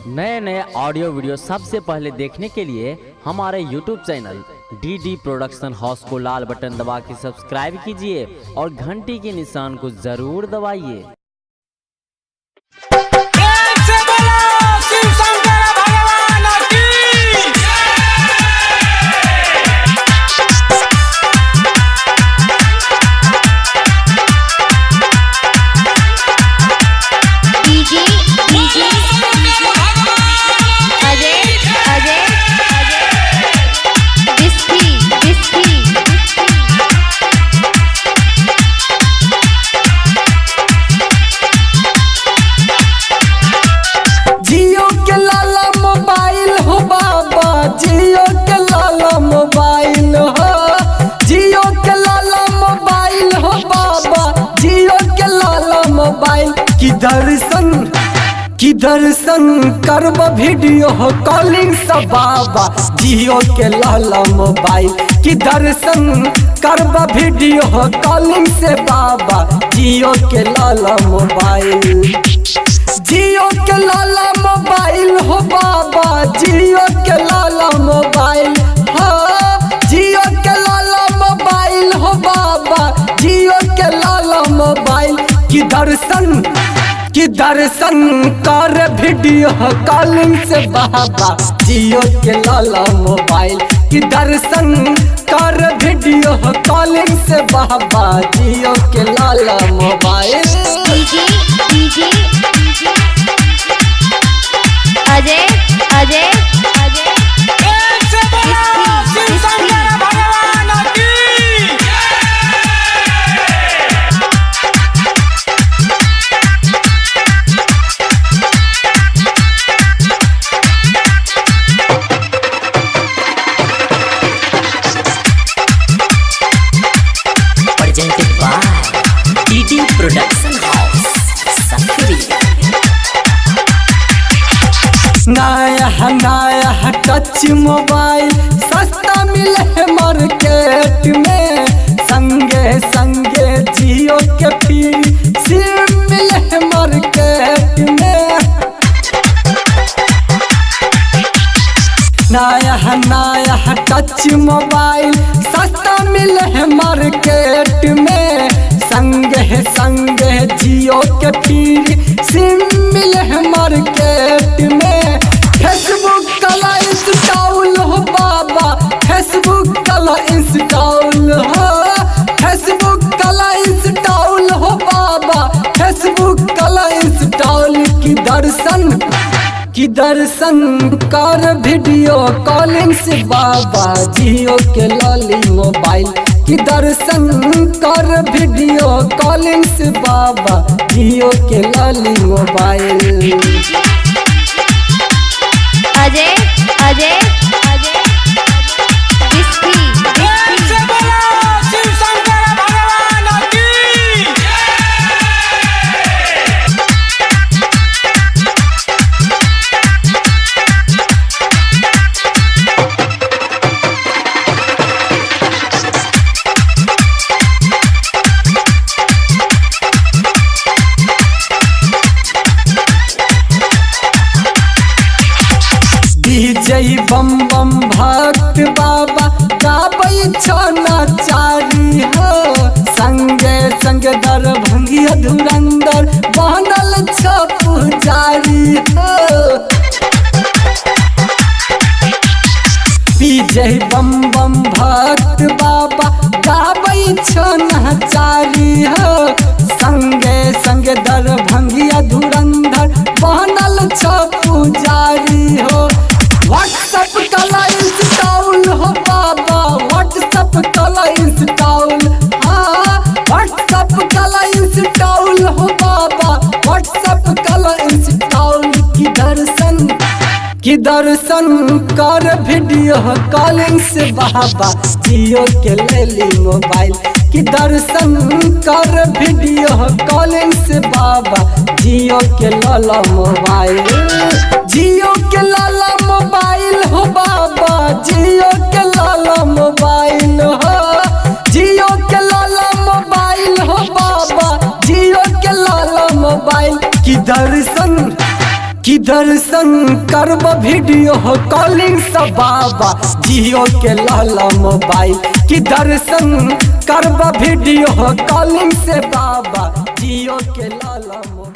नए नए audio video सबसे पहले देखने के लिए हमारे YouTube channel DD production house को लाल बटन दबा के सब्सक्राइब कीजिए और घंटी के निशान को जरूर दबाइए। की दर्शन करब वीडियो कॉलिंग से बाबा जियो के लाला मोबाइल की दर्शन करब वीडियो कॉलिंग से बाबा जियो के लाला मोबाइल जियो के लाला मोबाइल हो बाबा जियो के लाला मोबाइल हाँ जियो के लाला मोबाइल हो बाबा जियो के लाला मोबाइल की दर्शन कर वीडियो कॉलिंग से बाबा जियो के लाला मोबाइल की दर्शन कर वीडियो कॉलिंग से बाबा जियो के लाला mobile. Ajay Ajay Ajay production house नया टच मोबाइल सस्ता मिले मार्केट में संगे संगे जियो के फ्री सिम मिले मार्केट में नया टच मोबाइल सस्ता मिले मार्केट में संगे संगे जियो के फ्री सिम मिले मार्केट में फेसबुक कला इंस्टॉल हो बाबा फेसबुक कला इंस्टॉल हो फेसबुक कला इंस्टॉल हो बाबा फेसबुक कला इंस्टॉल की दर्शन कर वीडियो कॉलिंग से बाबा जियो के लाली मोबाइल की दर्शन कर वीडियो कॉलिंग से बाबा जियो के लाली मोबाइल। अजय अजय अजय जय बम बम भक्त बाबा गाबै छना चारी हो संगे संगे दरभंगिया धुरंधर बनल छ पुजारी हो जय बम बम भक्त बाबा गाबै छना चारी हो संगे संगे दरभंगिया धुरंधर बनल छ पुजारी हो। व्हाट्सएप कला इंस्टॉल हो बाबा व्हाट्सएप कला इंस्टॉल हाँ व्हाट्सएप कला इंस्टॉल हो बाबा व्हाट्सएप कला इंस्टॉल की दर्शन कर वीडियो कॉलिंग से बाबा जियो के लेली मोबाइल की दर्शन कर वीडियो कॉलिंग से बाबा जियो के लाला मोबाइल जियो के लाला मोबाइल हो बाबा जियो के लाला मोबाइल हो जियो के लाला मोबाइल हो बाबा जियो के लाला मोबाइल की दर्शन करब वीडियो कॉलिंग से बाबा जियो के लाला मोबाइल कि दर्शन करब वीडियो कॉलिंग से बाबा जियो के लाला मोबाइल।